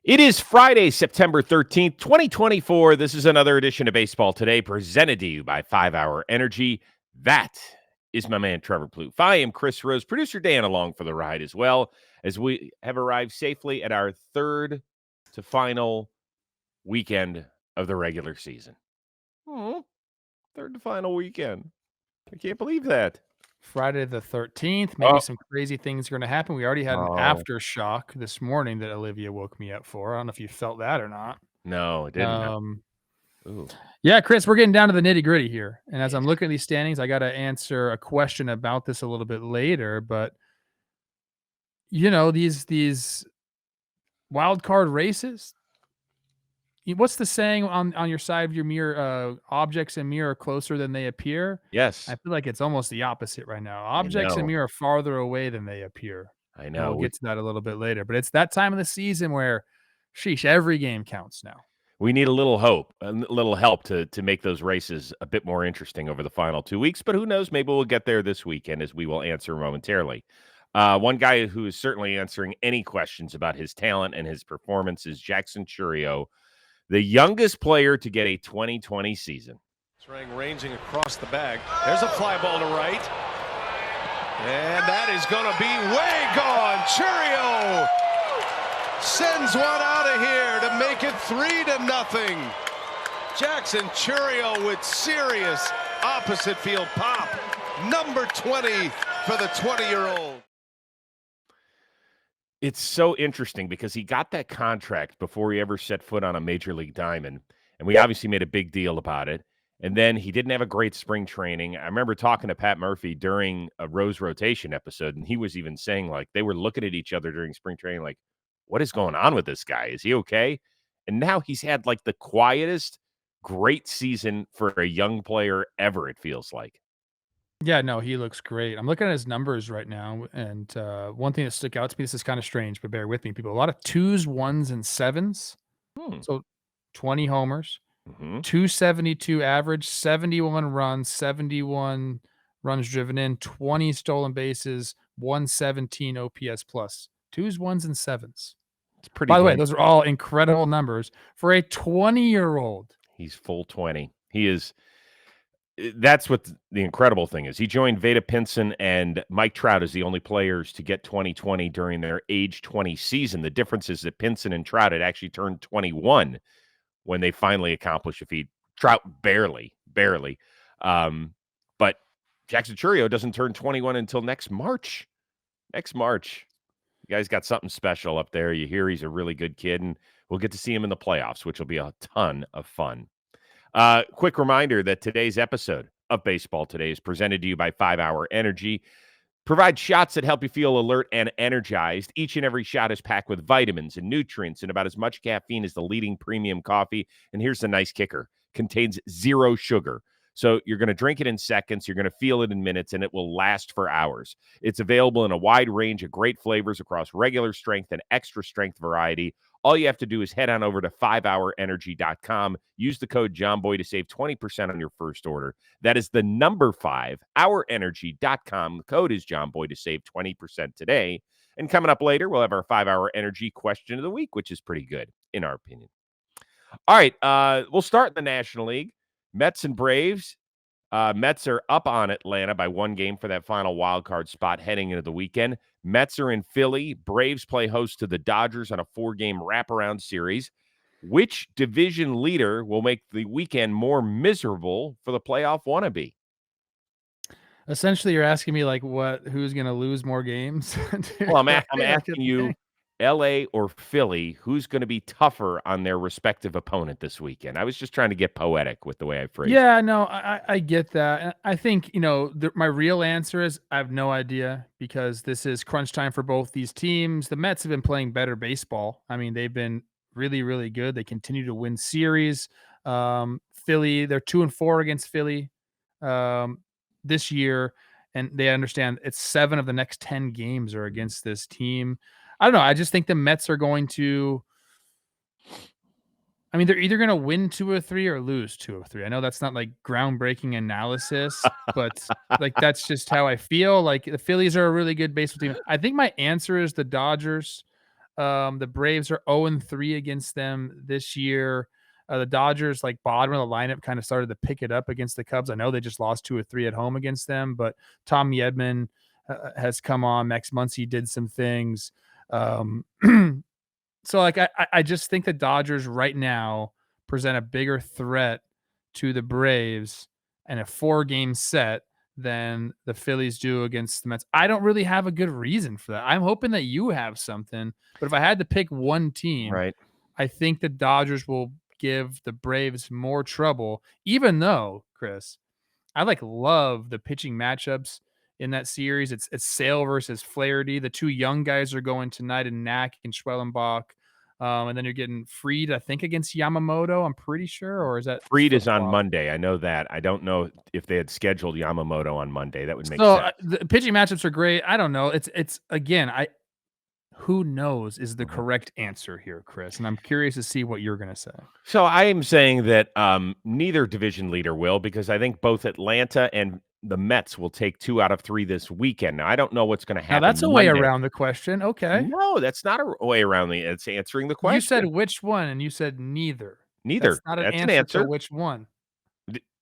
It is Friday, September 13th, 2024. This is another edition of Baseball Today presented to you by 5 Hour Energy. That is my man, Trevor Plouffe. I am Chris Rose, producer Dan along for the ride as well, as we have arrived safely at our third to final weekend of the regular season. Third to final weekend. I can't believe that. Friday the 13th. Maybe Oh, some crazy things are going to happen. We already had an oh, aftershock this morning that Olivia woke me up for. I don't know if you felt that or not. no, it didn't. Um, Ooh, yeah, Chris, we're getting down to the nitty gritty here. And as yeah. I'm looking at these standings, I got to answer a question about this a little bit later. But these wild card races. What's the saying on your side of your mirror? Objects in mirror are closer than they appear. I Yes, feel like it's almost the opposite right now. I Objects in know. mirror are farther away than they appear. I And we'll know. get to that a little bit later, but it's that time of the season where, sheesh, every game counts now. We need a little hope, a little help to make those races a bit more interesting over the final 2 weeks, but who knows? Maybe we'll get there this weekend, as we will answer momentarily. One guy who is certainly answering any questions about his talent and his performance is Jackson Chourio, the youngest player to get a 2020 season. String ranging across the bag. There's a fly ball to right. And that is going to be way gone. Chourio sends one out of here to make it 3-0. Jackson Chourio with serious opposite field pop. Number 20 for the 20-year-old. It's so interesting because he got that contract before he ever set foot on a major league diamond, and we obviously made a big deal about it. And then he didn't have a great spring training. I remember talking to Pat Murphy during a Rose rotation episode, and he was even saying, like, they were looking at each other during spring training, like, what is going on with this guy? Is he okay? And now he's had like the quietest, great season for a young player ever, it feels like. Yeah, no, he looks great. I'm looking at his numbers right now, and one thing that stuck out to me, this is kind of strange, but bear with me, people. A lot of 2s, 1s, and 7s. Hmm. So 20 homers, Mm-hmm. 272 average, 71 runs, 71 runs driven in, 20 stolen bases, 117 OPS plus. 2s, 1s, and 7s. It's pretty By the way, damn. those are all incredible numbers for a 20-year-old. He's full 20. He is. That's what the incredible thing is. He joined Veda Pinson and Mike Trout as the only players to get 2020 during their age 20 season. The difference is that Pinson and Trout had actually turned 21 when they finally accomplished a feat. Trout barely. But Jackson Chourio doesn't turn 21 until next March. Next March. You guys got something special up there. You hear he's a really good kid, and we'll get to see him in the playoffs, which will be a ton of fun. Quick reminder that today's episode of Baseball Today is presented to you by 5 Hour Energy. Provide shots that help you feel alert and energized. Each and every shot is packed with vitamins and nutrients and about as much caffeine as the leading premium coffee. And here's the nice kicker: contains zero sugar. So you're going to drink it in seconds, you're going to feel it in minutes, and it will last for hours. It's available in a wide range of great flavors across regular strength and extra strength variety. All you have to do is head on over to 5hourenergy.com. Use the code JOHNBOY to save 20% on your first order. That is the number 5hourenergy.com. The code is JOHNBOY to save 20% today. And coming up later, we'll have our 5-Hour Energy question of the week, which is pretty good, in our opinion. All right, we'll start in the National League. Mets and Braves. Mets are up on Atlanta by 1 game for that final wild card spot heading into the weekend. Mets are in Philly. Braves play host to the Dodgers on a 4-game wraparound series. Which division leader will make the weekend more miserable for the playoff wannabe? Essentially, you're asking me like who's going to lose more games? Well, I'm Right at the asking you, beginning? LA or Philly, who's going to be tougher on their respective opponent this weekend? I was just trying to get poetic with the way I phrased it. Yeah, no, I get that. And I think, my real answer is I have no idea because this is crunch time for both these teams. The Mets have been playing better baseball. I mean, they've been really, really good. They continue to win series. Philly, they're 2-4 against Philly um, this year, and they understand it's 7 of the next 10 games are against this team. I don't know. I just think the Mets are going to. I mean, they're either gonna win 2 or 3 or lose 2 or 3. I know that's not, like, groundbreaking analysis, but, like, that's just how I feel. Like, the Phillies are a really good baseball team. I think my answer is the Dodgers. The Braves are 0-3 against them this year. The Dodgers, like bottom of the lineup, kind of started to pick it up against the Cubs. I know they just lost 2 or 3 at home against them, but Tom Edman has come on. Max Muncy did some things. So like I just think the Dodgers right now present a bigger threat to the Braves and a 4-game set than the Phillies do against the Mets. I don't really have a good reason for that. I'm hoping that you have something, but if I had to pick one team, Right. I think the Dodgers will give the Braves more trouble, even though, Chris, I love the pitching matchups in that series. It's Sale versus Flaherty. The 2 young guys are going tonight in Knack and Schwellenbach. And then you're getting Fried, I think, against Yamamoto, I'm pretty sure, or is that Fried is on flip-flop? Monday. I know that. I don't know if they had scheduled Yamamoto on Monday. That would make So, sense. the pitching matchups are great. I don't know. It's again, who knows is the Mhm. correct answer here, Chris, and I'm curious to see what you're gonna say. So I am saying that neither division leader will, because I think both Atlanta and the Mets will take 2 out of 3 this weekend. Now, I don't know what's going to Now that's happen a way Monday. around the question. Okay. No, that's not a way around it's answering the You said question. which one, and you said neither. That's Neither. not an That's an answer to answer. which one.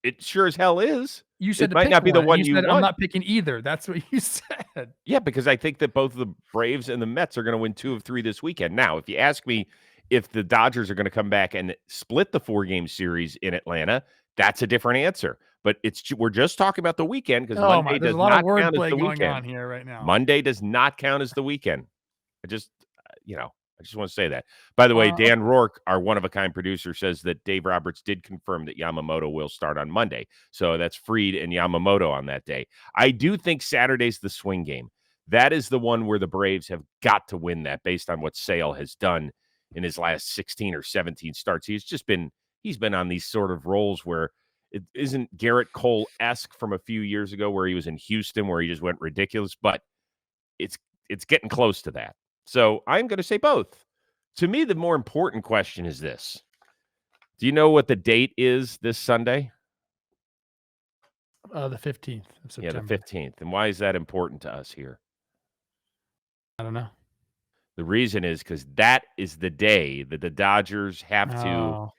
It sure as hell is. You said It to might pick not be the one, and one you you said, "I'm want. not picking either." That's what you said. Yeah, because I think that both the Braves and the Mets are going to win 2 of 3 this weekend. Now, if you ask me if the Dodgers are going to come back and split the 4-game series in Atlanta, that's a different answer. But we're just talking about the weekend, because Oh my, Monday there's a does lot of not count as wordplay the going weekend. on here right now. Monday does not count as the weekend. I just, I just want to say that. By the way, Dan Okay. Rourke, our one-of-a-kind producer, says that Dave Roberts did confirm that Yamamoto will start on Monday. So that's Fried and Yamamoto on that day. I do think Saturday's the swing game. That is the one where the Braves have got to win that, based on what Sale has done in his last 16 or 17 starts. He's been on these sort of roles where it isn't Garrett Cole-esque from a few years ago where he was in Houston, where he just went ridiculous, but it's getting close to that. So I'm going to say both. To me, the more important question is this. Do you know what the date is this Sunday? The 15th of Yeah, the September. 15th. And why is that important to us here? I don't know. The reason is because that is the day that the Dodgers have to Oh.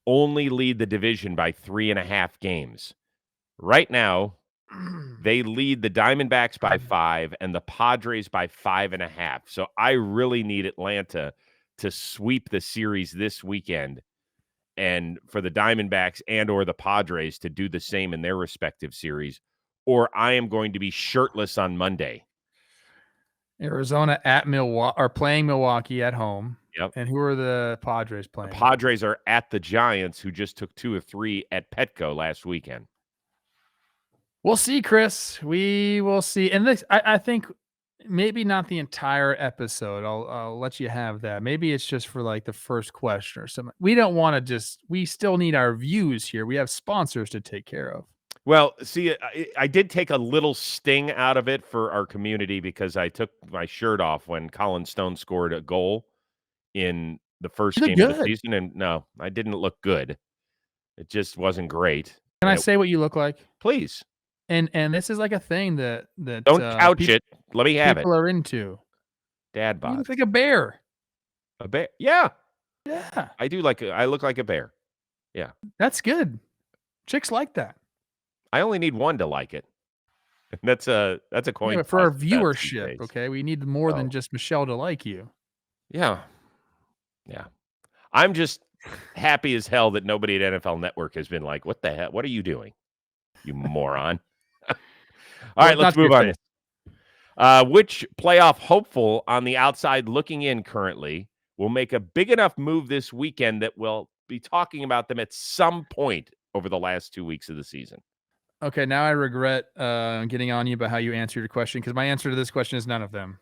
only lead the division by 3.5 games. Right now, they lead the Diamondbacks by 5 and the Padres by 5.5. So I really need Atlanta to sweep the series this weekend, and for the Diamondbacks and or the Padres to do the same in their respective series, or I am going to be shirtless on Monday. Arizona at Milwaukee are playing Milwaukee at home. Yep. And who are the Padres The playing? Padres are at the Giants, who just took 2 of 3 at Petco last weekend. We'll see, Chris. We will see. And this, I think maybe not the entire episode. I'll let you have that. Maybe it's just for like the first question or something. We don't want to we still need our views here. We have sponsors to take care of. Well, see, I did take a little sting out of it for our community, because I took my shirt off when Colin Stone scored a goal in the first You look game of the good. season. And no, I didn't look good. It just wasn't great. Can I And say what you look like? please, And this is like a thing that don't couch it. Let me have it. people are into. Dad You bod. look like a bear. A bear? Yeah, Yeah, I do I look like a bear. Yeah. that's good. Chicks like that. I only need one to like it. That's a Yeah, coin but for our toss at best these viewership, days. okay, we need more than Oh, just Michelle to like you. yeah. Yeah. I'm just happy as hell that nobody at NFL Network has been like, "What the hell? What are you doing, you moron?" All Well, right, not let's to your move on. face. Which playoff hopeful on the outside looking in currently will make a big enough move this weekend that we'll be talking about them at some point over the last 2 weeks of the season? Okay, now I regret getting on you about how you answered your question, because my answer to this question is none of them.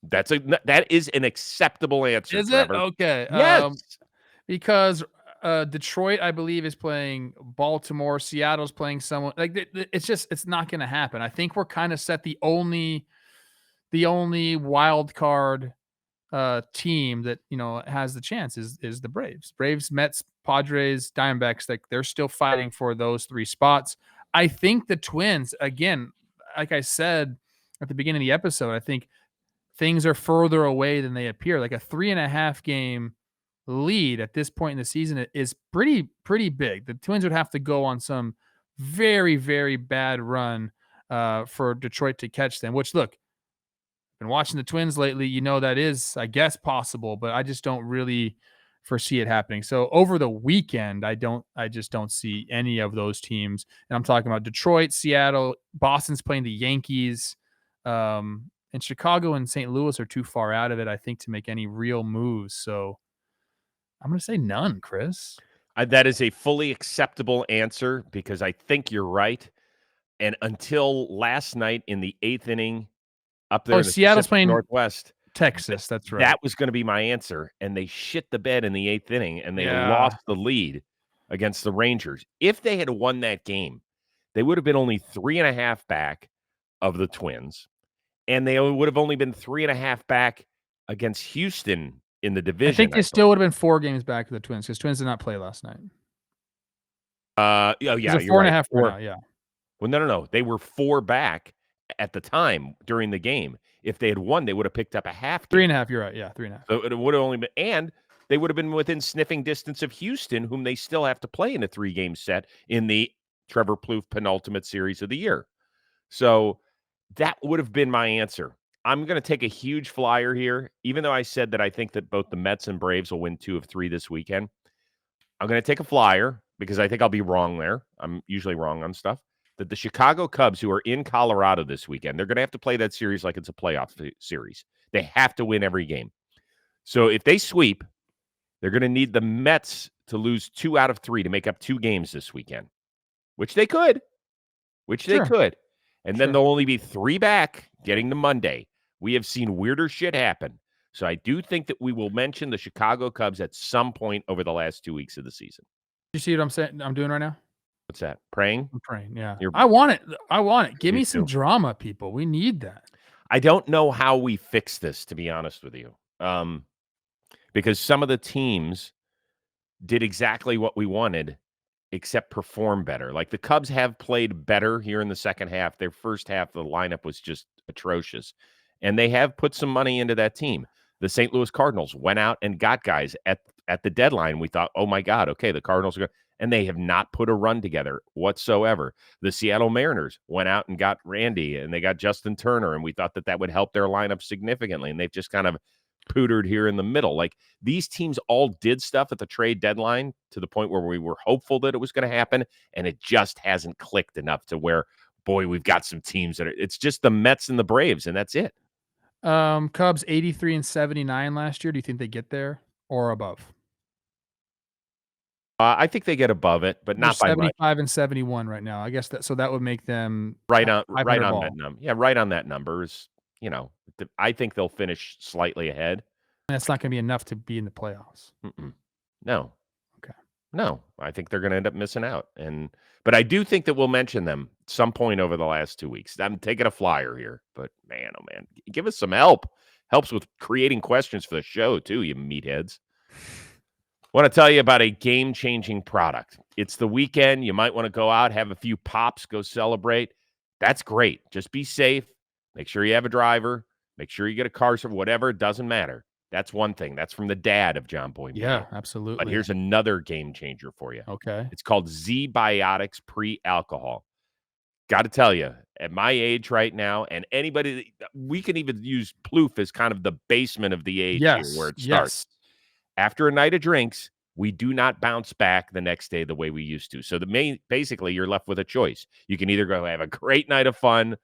That is an acceptable answer, Is it? Trevor. Okay. Yes. Because Detroit, I believe, is playing Baltimore. Seattle's playing someone like it's not going to happen. I think we're kind of set. The only wild card team that has the chance is the Braves. Braves, Mets, Padres, Diamondbacks. Like they're still fighting for those 3 spots. I think the Twins, again, like I said at the beginning of the episode, I think things are further away than they appear. Like a 3.5 game lead at this point in the season is pretty big. The Twins would have to go on some very, very bad run for Detroit to catch them, which, look, been watching the Twins lately, that is, I guess, possible, but I just don't really foresee it happening. So over the weekend, I just don't see any of those teams. And I'm talking about Detroit, Seattle, Boston's playing the Yankees, and Chicago and St. Louis are too far out of it, I think, to make any real moves. So I'm going to say none, Chris. That is a fully acceptable answer because I think you're right. And until last night in the 8th inning, up there in the Seattle's Pacific playing Northwest, Texas. That's right. that was going to be my answer. And they shit the bed in the 8th inning, and they Yeah. lost the lead against the Rangers. If they had won that game, they would have been only 3.5 back of the Twins, and they would have only been 3.5 back against Houston in the division. I think they still would have been 4 games back of the Twins because Twins did not play last night. Yeah, It's a you're 4.5 right. right now, yeah. Well, no. They were 4 back at the time during the game. If they had won, they would have picked up a half game. 3.5, you're right. Yeah, 3.5. So it would have only been, and they would have been within sniffing distance of Houston, whom they still have to play in a 3-game set in the Trevor Plouffe penultimate series of the year. So that would have been my answer. I'm going to take a huge flyer here, even though I said that I think that both the Mets and Braves will win 2 of 3 this weekend. I'm going to take a flyer because I think I'll be wrong there. I'm usually wrong on stuff. That the Chicago Cubs, who are in Colorado this weekend, they're going to have to play that series like it's a playoff series. They have to win every game. So if they sweep, they're going to need the Mets to lose 2 out of 3 to make up 2 games this weekend, which they could. And then they'll only be 3 back getting to Monday. We have seen weirder shit happen. So I do think that we will mention the Chicago Cubs at some point over the last 2 weeks of the season. You see what I'm saying? I'm doing right now? What's that? Praying? I'm praying, yeah. I want it. Give me some too. drama, people. We need that. I don't know how we fix this, to be honest with you. Because some of the teams did exactly what we wanted, except perform better. Like the Cubs have played better here in the second half. Their first half, the lineup was just atrocious. And they have put some money into that team. The St. Louis Cardinals went out and got guys at the deadline. We thought, oh my God, okay, the Cardinals are going, and they have not put a run together whatsoever. The Seattle Mariners went out and got Randy, and they got Justin Turner, and we thought that would help their lineup significantly. And they've just kind of pootered here in the middle. Like these teams all did stuff at the trade deadline to the point where we were hopeful that it was going to happen, and it just hasn't clicked enough to where, boy, we've got some teams that it's just the Mets and the Braves, and that's it. Cubs 83 and 79 last year. Do you think they get there or above? I think they get above it, but not by much. 75 and 71 right now. I guess that would make them right on that number. Yeah, right on that number is, I think they'll finish slightly ahead. And it's not going to be enough to be in the playoffs. No. Okay. No, I think they're going to end up missing out. But I do think that we'll mention them some point over the last 2 weeks. I'm taking a flyer here, but man, oh man, give us some help. Helps with creating questions for the show too, you meatheads. Want to tell you about a game-changing product. It's the weekend. You might want to go out, have a few pops, go celebrate. That's great. Just be safe. Make sure you have a driver. Make sure you get a car, whatever. It doesn't matter. That's one thing. That's from the dad of John Boy. Yeah, absolutely. But here's another game changer for you. Okay. It's called Z-Biotics Pre-Alcohol. Got to tell you, at my age right now, and anybody, we can even use Plouffe as kind of the basement of the age here where it starts. After a night of drinks, we do not bounce back the next day the way we used to. So basically, you're left with a choice. You can either go have a great night of fun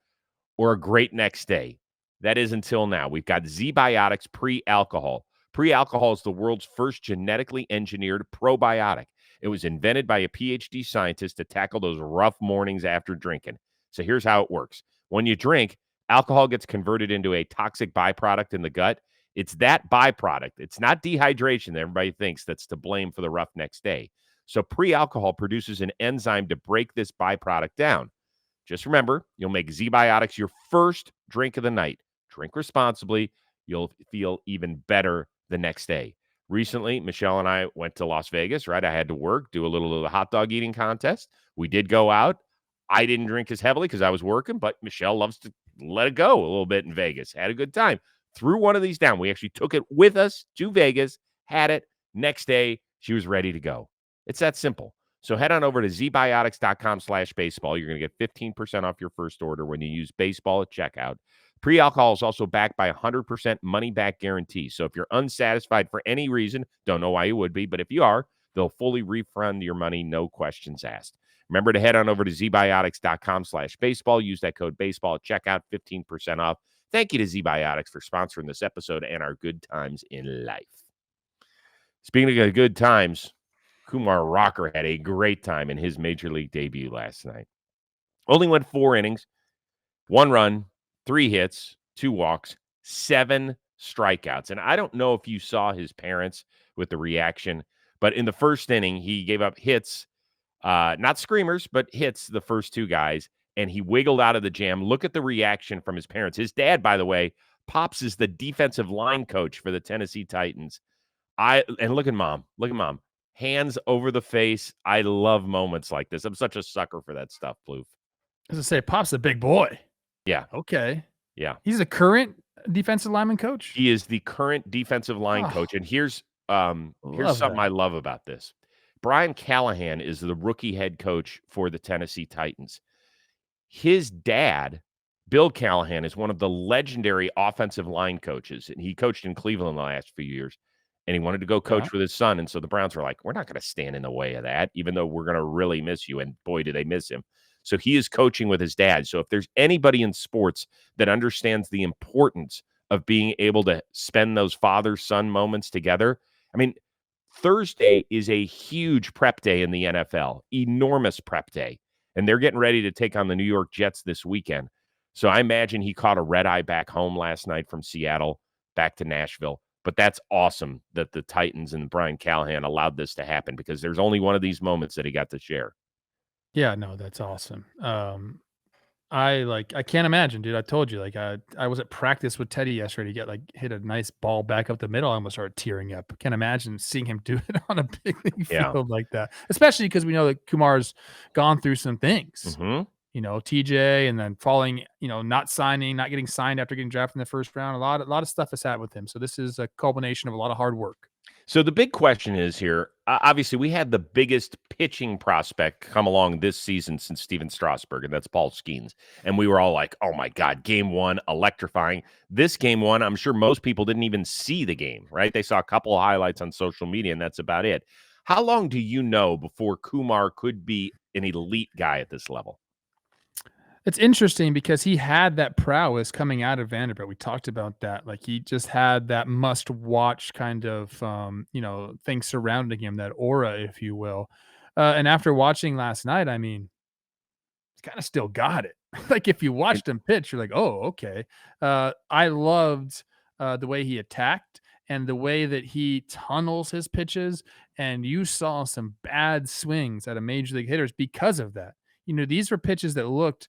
or a great next day. That is until now. We've got Z-Biotics Pre-Alcohol. Pre-Alcohol is the world's first genetically engineered probiotic. It was invented by a PhD scientist to tackle those rough mornings after drinking. So here's how it works. When you drink, alcohol gets converted into a toxic byproduct in the gut. It's that byproduct. It's not dehydration that everybody thinks that's to blame for the rough next day. So pre-alcohol produces an enzyme to break this byproduct down. Just remember, you'll make Z-Biotics your first drink of the night. Drink responsibly. You'll feel even better the next day. Recently, Michelle and I went to Las Vegas, right? I had to work, do a little of the hot dog eating contest. We did go out. I didn't drink as heavily because I was working, but Michelle loves to let it go a little bit in Vegas. Had a good time. threw one of these down. We actually took it with us to Vegas, had it. Next day, she was ready to go. It's that simple. So head on over to zbiotics.com/baseball. You're going to get 15% off your first order when you use baseball at checkout. Pre-alcohol is also backed by a 100% money-back guarantee. So if you're unsatisfied for any reason, don't know why you would be, but if you are, they'll fully refund your money, no questions asked. Remember to head on over to zbiotics.com/baseball. Use that code baseball at checkout, 15% off. Thank you to ZBiotics for sponsoring this episode and our good times in life. Speaking of good times, Kumar Rocker had a great time in his major league debut last night. Only went 4 innings, 1 run, 3 hits, 2 walks, 7 strikeouts. And I don't know if you saw his parents with the reaction, but in the first inning, he gave up hits, not screamers, but hits the first 2 guys, and he wiggled out of the jam. Look at the reaction from his parents. His dad, by the way, Pops, is the defensive line coach for the Tennessee Titans. And look at mom. Look at mom. Hands over the face. I love moments like this. I'm such a sucker for that stuff, Plouffe. As I say, Pop's a big boy. Yeah. Okay. Yeah. He's a current defensive lineman coach? He is the current defensive line coach. And here's something I love about this. Brian Callahan is the rookie head coach for the Tennessee Titans. His dad, Bill Callahan, is one of the legendary offensive line coaches, and he coached in Cleveland the last few years, and he wanted to go coach with his son, and so the Browns were like, we're not going to stand in the way of that, even though we're going to really miss you, and boy, do they miss him. So he is coaching with his dad. So if there's anybody in sports that understands the importance of being able to spend those father-son moments together, I mean, Thursday is a huge prep day in the NFL, enormous prep day. And they're getting ready to take on the New York Jets this weekend. So I imagine he caught a red eye back home last night from Seattle back to Nashville. But that's awesome that the Titans and Brian Callahan allowed this to happen because there's only one of these moments that he got to share. Yeah, no, that's awesome. I can't imagine, dude. I told you, I was at practice with Teddy yesterday to get hit a nice ball back up the middle. I almost started tearing up. Can't imagine seeing him do it on a big league field like that, especially because we know that Kumar's gone through some things. Mm-hmm. You know, TJ, and then falling, not getting signed after getting drafted in the first round. A lot of stuff has happened with him. So this is a culmination of a lot of hard work. So the big question is here, obviously we had the biggest pitching prospect come along this season since Steven Strasburg, and that's Paul Skenes. And we were all like, oh my God, game 1, electrifying. This game 1, I'm sure most people didn't even see the game, right? They saw a couple of highlights on social media, and that's about it. How long do you know before Kumar could be an elite guy at this level? It's interesting because he had that prowess coming out of Vanderbilt. We talked about that. He just had that must-watch kind of, thing surrounding him, that aura, if you will. And after watching last night, I mean, he's kind of still got it. If you watched him pitch, you're like, oh, okay. I loved the way he attacked and the way that he tunnels his pitches. And you saw some bad swings at a major league hitters because of that. These were pitches that looked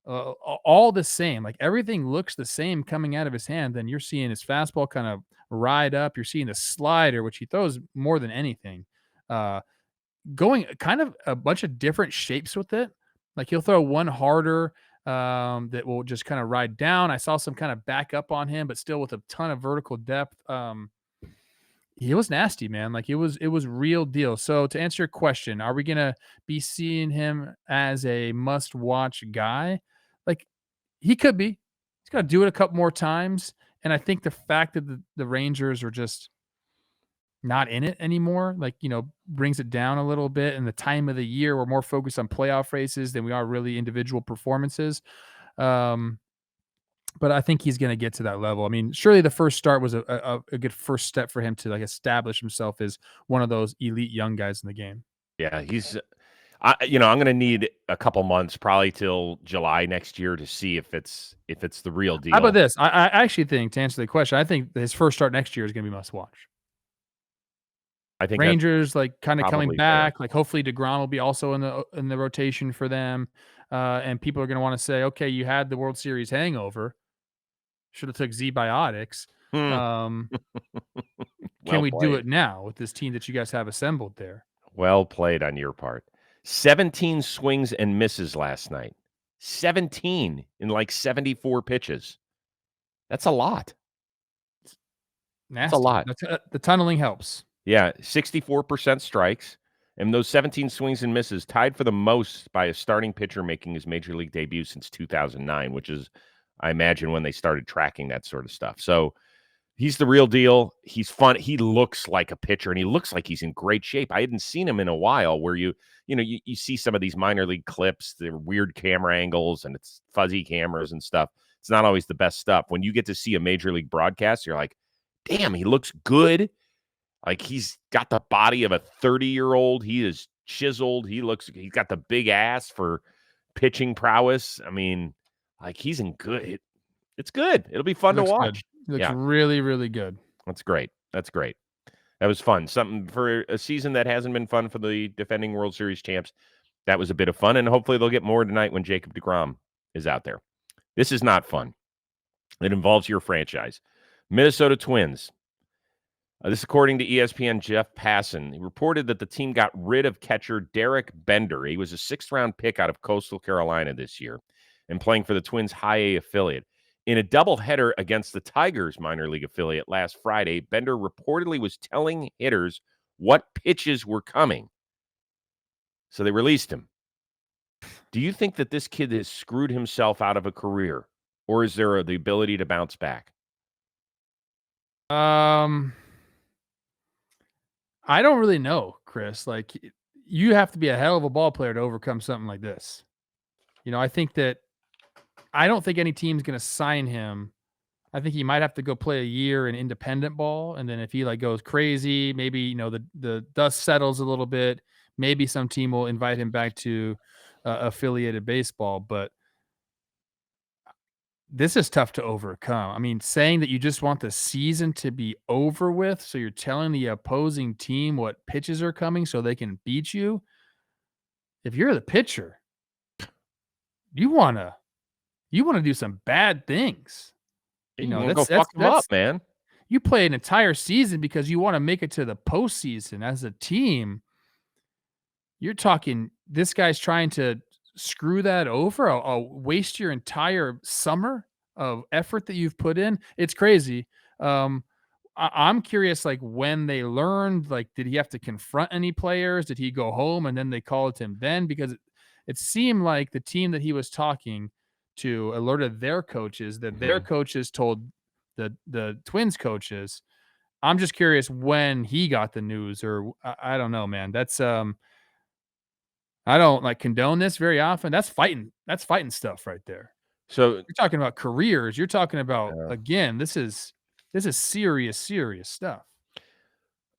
all the same. Everything looks the same coming out of his hand. Then you're seeing his fastball kind of ride up. You're seeing the slider, which he throws more than anything, going kind of a bunch of different shapes with it. He'll throw one harder that will just kind of ride down. I saw some kind of back up on him, but still with a ton of vertical depth. He was nasty, man. It was real deal. So to answer your question, are we gonna be seeing him as a must-watch guy? He could be. He's got to do it a couple more times. And I think the fact that the Rangers are just not in it anymore, brings it down a little bit. And the time of the year, we're more focused on playoff races than we are really individual performances. But I think he's going to get to that level. I mean, surely the first start was a good first step for him to establish himself as one of those elite young guys in the game. Yeah, I'm going to need a couple months, probably till July next year, to see if it's the real deal. How about this? I actually think, to answer the question, I think his first start next year is going to be must watch. I think Rangers kind of coming back. Fair. Hopefully DeGrom will be also in the rotation for them, and people are going to want to say, okay, you had the World Series hangover. Should have took Z-Biotics. Can we do it now with this team that you guys have assembled there? Well played on your part. 17 swings and misses last night. 17 in 74 pitches. That's a lot. Nasty. That's a lot. The tunneling helps. Yeah, 64% strikes, and those 17 swings and misses tied for the most by a starting pitcher making his major league debut since 2009, which is, I imagine, when they started tracking that sort of stuff. So he's the real deal. He's fun. He looks like a pitcher, and he looks like he's in great shape. I hadn't seen him in a while where you see some of these minor league clips, they're weird camera angles, and it's fuzzy cameras and stuff. It's not always the best stuff. When you get to see a major league broadcast, you're like, damn, he looks good. Like, he's got the body of a 30-year-old. He is chiseled. He's got the big ass for pitching prowess. I mean, like, he's in good. It's good. It'll be fun to watch. He looks really, really good. That's great. That's great. That was fun. Something for a season that hasn't been fun for the defending World Series champs. That was a bit of fun, and hopefully they'll get more tonight when Jacob deGrom is out there. This is not fun. It involves your franchise. Minnesota Twins. This, according to ESPN, Jeff Passan. He reported that the team got rid of catcher Derek Bender. He was a sixth-round pick out of Coastal Carolina this year and playing for the Twins' High A affiliate. In a doubleheader against the Tigers minor league affiliate last Friday, Bender reportedly was telling hitters what pitches were coming. So they released him. Do you think that this kid has screwed himself out of a career, or is there the ability to bounce back? I don't really know, Chris. Like, you have to be a hell of a ball player to overcome something like this. I don't think any team's going to sign him. I think he might have to go play a year in independent ball, and then if he goes crazy, maybe the dust settles a little bit. Maybe some team will invite him back to affiliated baseball, but this is tough to overcome. I mean, saying that you just want the season to be over with, so you're telling the opposing team what pitches are coming so they can beat you. If you're the pitcher, you want to do some bad things. Go fuck them up, man. You play an entire season because you want to make it to the postseason as a team. You're talking, this guy's trying to screw that over. I'll waste your entire summer of effort that you've put in. It's crazy. I'm curious, when they learned, did he have to confront any players? Did he go home and then they called him then? Because it seemed like the team that he was talking to alerted their coaches that their coaches told the Twins coaches. I'm just curious when he got the news, or I don't know, man. That's I don't condone this very often. That's fighting stuff right there. So you're talking about careers. You're talking about, again, this is serious stuff.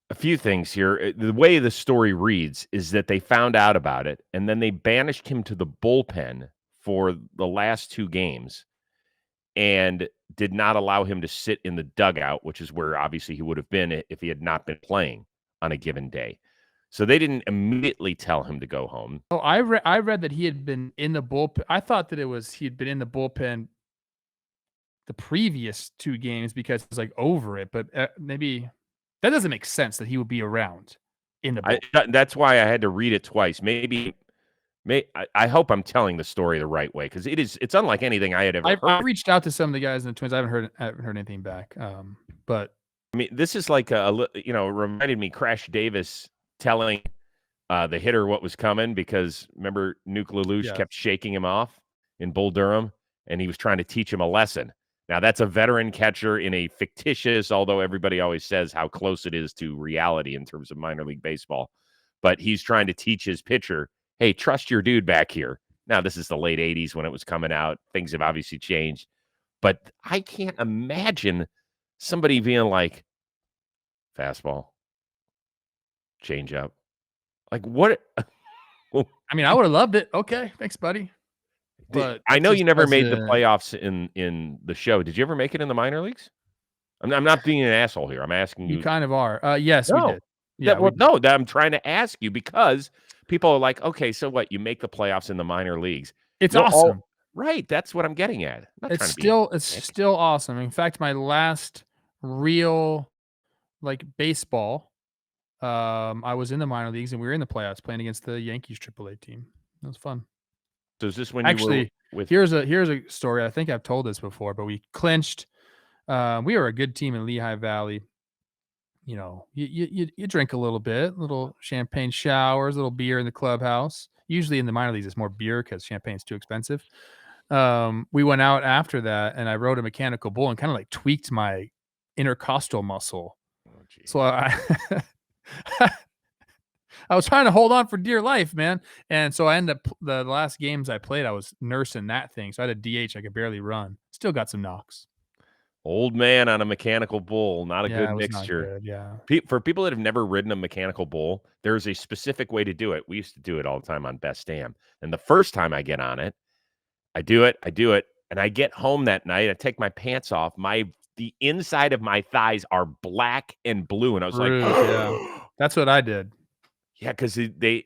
A few things here. The way the story reads is that they found out about it, and then they banished him to the bullpen for the last two games and did not allow him to sit in the dugout, which is where obviously he would have been if he had not been playing on a given day. So they didn't immediately tell him to go home. Oh, I read that he had been in the bullpen. I thought that he'd been in the bullpen the previous two games because it was over it, but maybe that doesn't make sense that he would be around in the bullpen. That's why I had to read it twice. I hope I'm telling the story the right way, because it's unlike anything I had ever heard. I reached out to some of the guys in the Twins. I haven't heard anything back. But I mean, this is reminded me Crash Davis telling the hitter what was coming, because remember Nuke Lelouch kept shaking him off in Bull Durham, and he was trying to teach him a lesson. Now, that's a veteran catcher in a fictitious, although everybody always says how close it is to reality in terms of minor league baseball, but he's trying to teach his pitcher, hey, trust your dude back here. Now, this is the late 80s when it was coming out. Things have obviously changed, but I can't imagine somebody being like, fastball, change up. What? I mean, I would have loved it. Okay, thanks, buddy. But I know you never made the playoffs in the show. Did you ever make it in the minor leagues? I'm not being an asshole here. I'm asking you. You kind of are. Yes, no. We did. Yeah, that I'm trying to ask you, because people are like, okay, so what? You make the playoffs in the minor leagues. It's awesome. Right. That's what I'm getting at. It's still awesome. In fact, my last real baseball, I was in the minor leagues and we were in the playoffs playing against the Yankees AAA team. It was fun. So is this when actually you were with? Here's a story. I think I've told this before, but we clinched. We were a good team in Lehigh Valley. you drink a little champagne showers, a little beer in the clubhouse. Usually in the minor leagues, it's more beer because champagne's too expensive. We went out after that, and I rode a mechanical bull and kind of like tweaked my intercostal muscle. Oh, geez. So I was trying to hold on for dear life, man. And so I ended up the last games I played, I was nursing that thing. So I had a DH. I could barely run. Still got some knocks. Old man on a mechanical bull, not a Yeah, good it was not mixture. good. Yeah. For people that have never ridden a mechanical bull, there's a specific way to do it. We used to do it all the time on Best Damn. And the first time I get on it, I do it, and I get home that night, I take my pants off, the inside of my thighs are black and blue, and I was like, Bruised, yeah. That's what I did. yeah, because they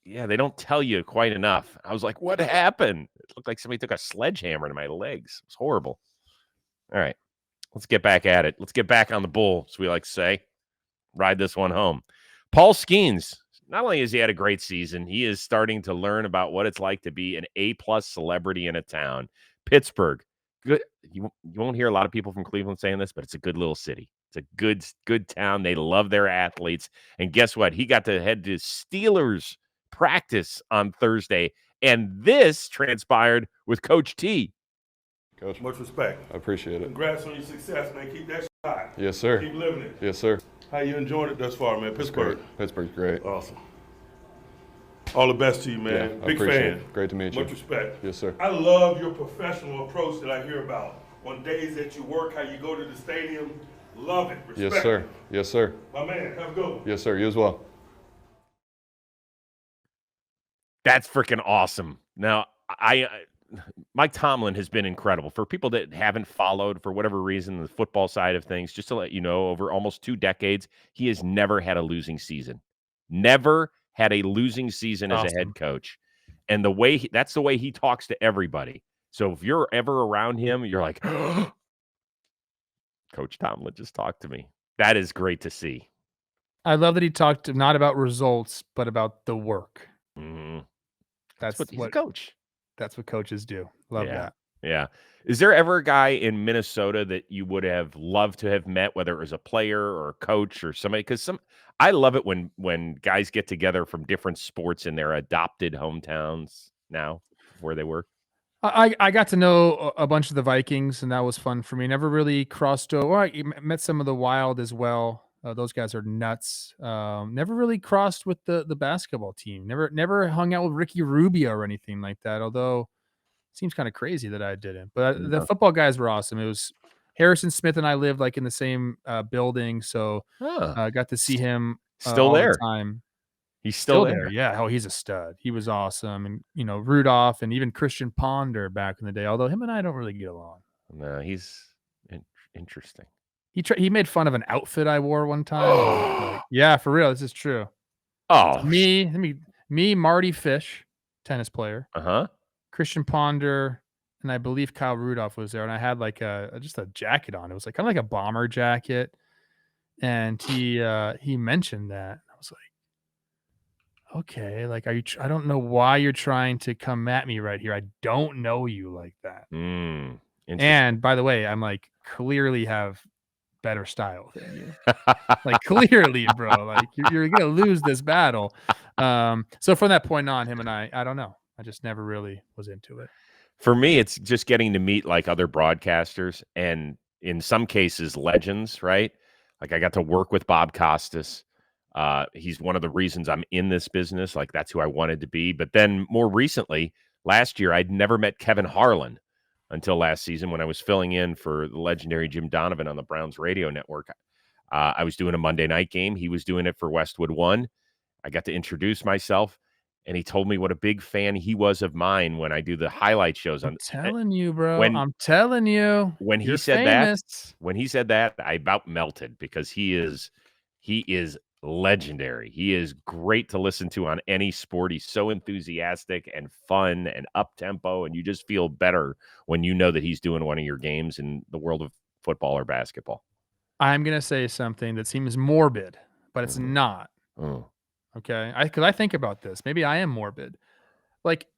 don't tell you quite enough. I was like, what happened? It looked like somebody took a sledgehammer to my legs. It was horrible. All right, let's get back at it. Let's get back on the bull, as we like to say. Ride this one home. Paul Skenes, not only has he had a great season, he is starting to learn about what it's like to be an A-plus celebrity in a town. Pittsburgh. Good. You won't hear a lot of people from Cleveland saying this, but it's a good little city. It's a good town. They love their athletes. And guess what? He got to head to Steelers practice on Thursday. And this transpired with Coach T. Coach, Much respect. I appreciate it. Congrats on your success, man. Keep that shit high. Yes, sir. Keep living it. Yes, sir. How you enjoying it thus far, man? Pittsburgh. Great. Pittsburgh's great. Awesome. All the best to you, man. Yeah, I Big appreciate fan. it. Great to meet you. Much respect. Yes, sir. I love your professional approach that I hear about. On days that you work, how you go to the stadium. Love it. Respect. Yes, sir. Yes, sir. My man, have a good one. Yes, sir. You as well. That's freaking awesome. Now, Mike Tomlin has been incredible. For people that haven't followed, for whatever reason, the football side of things, just to let you know, over almost 2 decades, he has never had a losing season. Never had a losing season as a head coach. And that's the way he talks to everybody. So if you're ever around him, you're like, Coach Tomlin just talked to me. That is great to see. I love that he talked not about results, but about the work. Mm-hmm. That's what he's a coach. That's what coaches do. Love that. Yeah. Is there ever a guy in Minnesota that you would have loved to have met, whether it was a player or a coach or somebody? Because I love it when guys get together from different sports in their adopted hometowns now, where they were. I got to know a bunch of the Vikings, and that was fun for me. Never really crossed over. I met some of the Wild as well. Those guys are nuts. Never really crossed with the basketball team. Never hung out with Ricky Rubio or anything like that. Although it seems kind of crazy that I didn't. But the football guys were awesome. It was Harrison Smith and I lived like in the same building, so I got to see him still all there. the time. He's still there. Yeah. Oh, he's a stud. He was awesome. And, Rudolph and even Christian Ponder back in the day, although him and I don't really get along. No, he's interesting. He made fun of an outfit I wore one time. Yeah, for real. This is true. Oh, me, Marty Fish, tennis player. Uh-huh. Christian Ponder, and I believe Kyle Rudolph was there. And I had like just a jacket on. It was like kind of like a bomber jacket. And he mentioned that. I was like, okay, like, I don't know why you're trying to come at me right here. I don't know you like that. And by the way, I'm like, clearly have better style than you. Like, clearly, bro, like you're going to lose this battle. So from that point on, him and I don't know. I just never really was into it. For me, it's just getting to meet like other broadcasters and in some cases legends, right? Like I got to work with Bob Costas. He's one of the reasons I'm in this business. Like that's who I wanted to be. But then more recently, last year, I'd never met Kevin Harlan until last season when I was filling in for the legendary Jim Donovan on the Browns radio network. I was doing a Monday night game. He was doing it for Westwood One. I got to introduce myself, and he told me what a big fan he was of mine when I do the highlight shows. I'm telling you, bro. I'm telling you. When he said that, I about melted because he is legendary. He is great to listen to on any sport. He's so enthusiastic and fun and up-tempo, and you just feel better when you know that he's doing one of your games in the world of football or basketball. I'm going to say something that seems morbid, but it's not. Okay? Because I think about this. Maybe I am morbid. Like,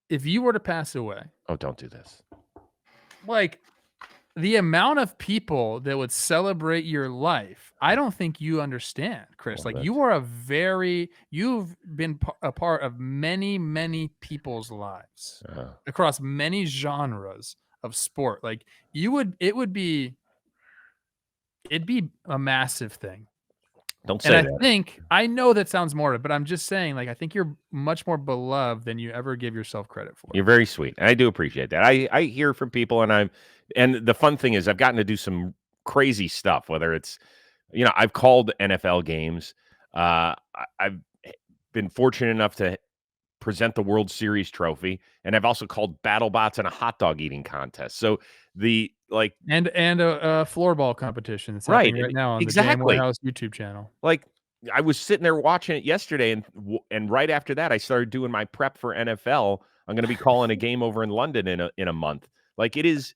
if you were to pass away. Oh, don't do this. Like, the amount of people that would celebrate your life, I don't think you understand, Chris. Well, Like you've been a part of many, many people's lives across many genres of sport. Like it'd be a massive thing. Don't And say I that. think I know that sounds morbid, but I'm just saying, like, I think you're much more beloved than you ever give yourself credit for. You're very sweet, and I do appreciate that. I hear from people, and the fun thing is I've gotten to do some crazy stuff, whether it's, I've called NFL games. I've been fortunate enough to present the World Series trophy, and I've also called battle bots in a hot dog eating contest. So And a floorball competition that's right, happening right now on the Dan exactly. Warehouse YouTube channel. Like, I was sitting there watching it yesterday, and right after that, I started doing my prep for NFL. I'm gonna be calling a game over in London in a month. Like, it is.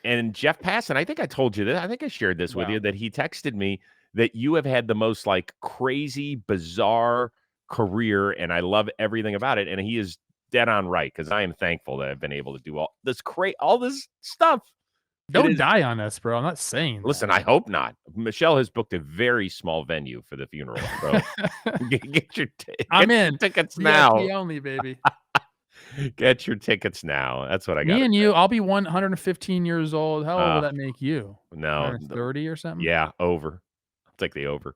And Jeff Passan, I think I told you that. I think I shared this with Wow. you, that he texted me that you have had the most, like, crazy, bizarre career, and I love everything about it, and he is dead on right, because I am thankful that I've been able to do all this stuff. Don't die on us, bro. I'm not saying Listen, that. I hope not. Michelle has booked a very small venue for the funeral, so get your I'm in. tickets VIP now. only, baby. Get your tickets now. That's what I got. Me and you, I'll be 115 years old. How old will that make you? No, 30 or something? yeah, over. I'll take the over.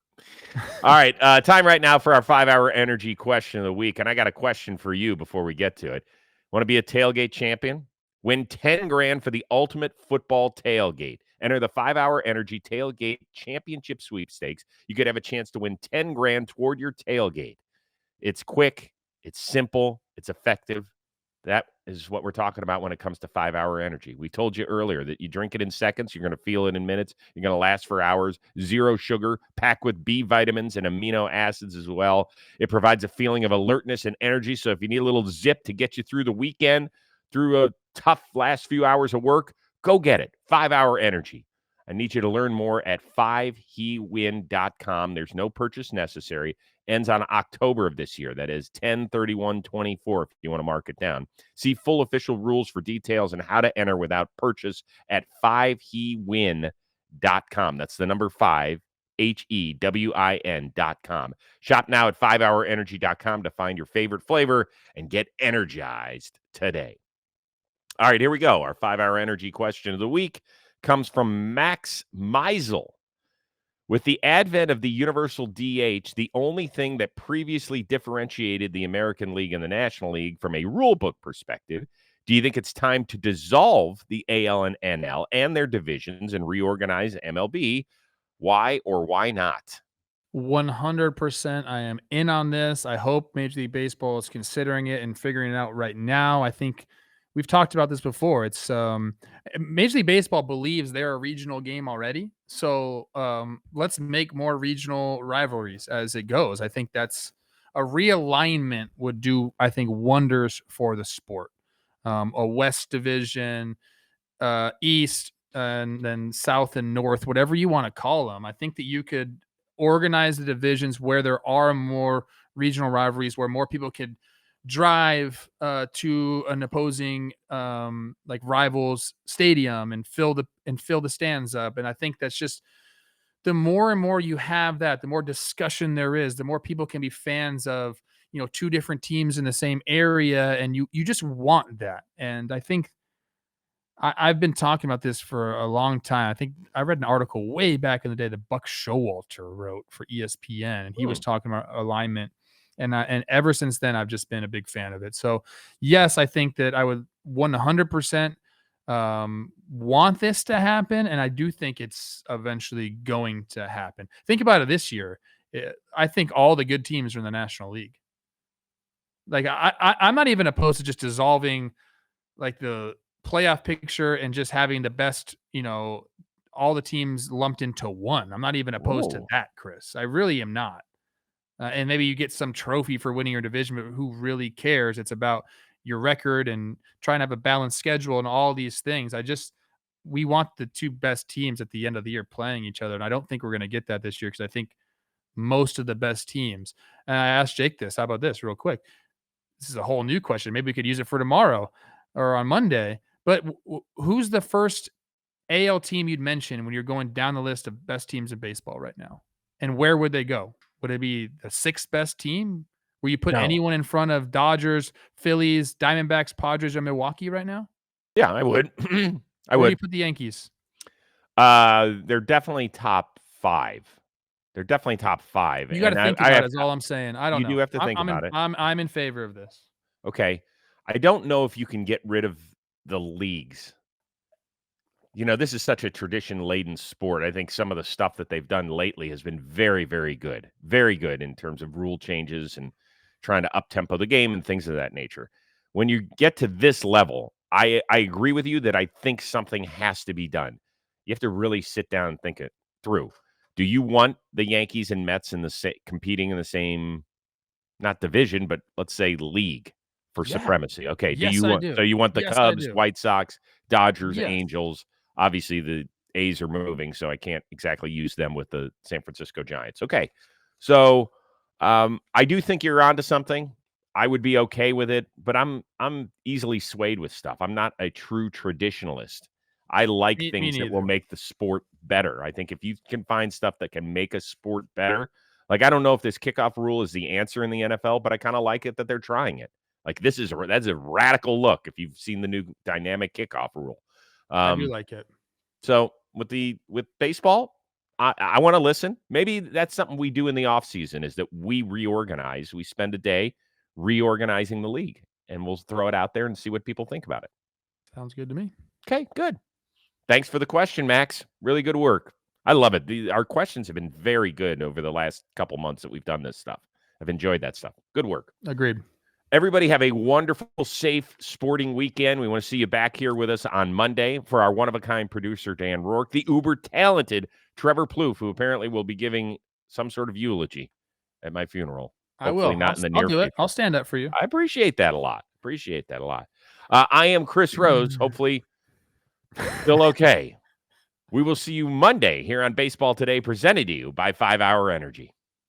All right, time right now for our 5-hour energy question of the week, and I got a question for you before we get to it. Want to be a tailgate champion? Win 10 grand for the ultimate football tailgate. Enter the 5-hour energy tailgate championship sweepstakes. You could have a chance to win 10 grand toward your tailgate. It's quick, it's simple, it's effective. That is what we're talking about when it comes to 5-hour energy. We told you earlier that you drink it in seconds, you're going to feel it in minutes, you're going to last for hours. Zero sugar, packed with B vitamins and amino acids as well. It provides a feeling of alertness and energy. So if you need a little zip to get you through the weekend, through a tough last few hours of work, go get it. 5-hour energy. I need you to learn more at 5hewin.com. There's no purchase necessary. Ends on October of this year. That is 10/31/24 if you want to mark it down. See full official rules for details and how to enter without purchase at 5hewin.com. That's the number 5, HEWIN.com. Shop now at 5hourenergy.com to find your favorite flavor and get energized today. All right, here we go. Our 5-hour energy question of the week comes from Max Meisel. With the advent of the universal DH, the only thing that previously differentiated the American League and the National League from a rulebook perspective, do you think it's time to dissolve the AL and NL and their divisions and reorganize MLB? Why or why not? 100% I am in on this. I hope Major League Baseball is considering it and figuring it out right now. I think we've talked about this before. It's Major League Baseball believes they're a regional game already. So let's make more regional rivalries as it goes. I think that's a realignment would do, I think, wonders for the sport. A West Division, East, and then South and North, whatever you want to call them. I think that you could organize the divisions where there are more regional rivalries, where more people could drive to an opposing like rivals stadium and fill the stands up. And I think that's just the more and more you have that, the more discussion there is, the more people can be fans of, two different teams in the same area, and you just want that. And I think I've been talking about this for a long time. I think I read an article way back in the day that Buck Showalter wrote for ESPN, and he was talking about alignment. And ever since then, I've just been a big fan of it. So, yes, I think that I would 100% want this to happen, and I do think it's eventually going to happen. Think about it this year. I think all the good teams are in the National League. Like, I'm not even opposed to just dissolving like the playoff picture and just having the best, all the teams lumped into one. I'm not even opposed to that, Chris. I really am not. And maybe you get some trophy for winning your division, but who really cares? It's about your record and trying to have a balanced schedule and all these things. We want the two best teams at the end of the year playing each other. And I don't think we're going to get that this year because I think most of the best teams, and I asked Jake this, how about this real quick? This is a whole new question. Maybe we could use it for tomorrow or on Monday. But who's the first AL team you'd mention when you're going down the list of best teams in baseball right now? And where would they go? Would it be the 6th best team? Will you put No. anyone in front of Dodgers, Phillies, Diamondbacks, Padres, or Milwaukee right now? Yeah, I would. I Where do would. you put the Yankees? They're definitely top 5. They're definitely top 5. You got to And think I about have it. Is all I'm saying. I don't you know. do have to think I'm about it. I'm in favor of this. Okay. I don't know if you can get rid of the leagues. This is such a tradition-laden sport. I think some of the stuff that they've done lately has been very, very good. Very good in terms of rule changes and trying to up-tempo the game and things of that nature. When you get to this level, I agree with you that I think something has to be done. You have to really sit down and think it through. Do you want the Yankees and Mets competing in the same, not division, but let's say league for Yeah. supremacy? Okay. Yes, I do. So you want the Yes, I Cubs, do. White Sox, Dodgers, Yes. Angels? Obviously, the A's are moving, so I can't exactly use them with the San Francisco Giants. Okay. So I do think you're onto something. I would be okay with it, but I'm easily swayed with stuff. I'm not a true traditionalist. I like Me things that will neither. make the sport better. I think if you can find stuff that can make a sport better, like I don't know if this kickoff rule is the answer in the NFL, but I kind of like it that they're trying it. Like that's a radical look if you've seen the new dynamic kickoff rule. I do like it. So with baseball, I want to listen. Maybe that's something we do in the offseason is that we reorganize. We spend a day reorganizing the league, and we'll throw it out there and see what people think about it. Sounds good to me. Okay, good. Thanks for the question, Max. Really good work. I love it. Our questions have been very good over the last couple months that we've done this stuff. I've enjoyed that stuff. Good work. Agreed. Everybody have a wonderful, safe sporting weekend. We want to see you back here with us on Monday for our one-of-a-kind producer, Dan Rourke, the uber-talented Trevor Plouffe, who apparently will be giving some sort of eulogy at my funeral. I Hopefully will. not in the I'll near do it. future. I'll stand up for you. I appreciate that a lot. I am Chris Rose. Hopefully still okay. We will see you Monday here on Baseball Today, presented to you by 5 Hour Energy.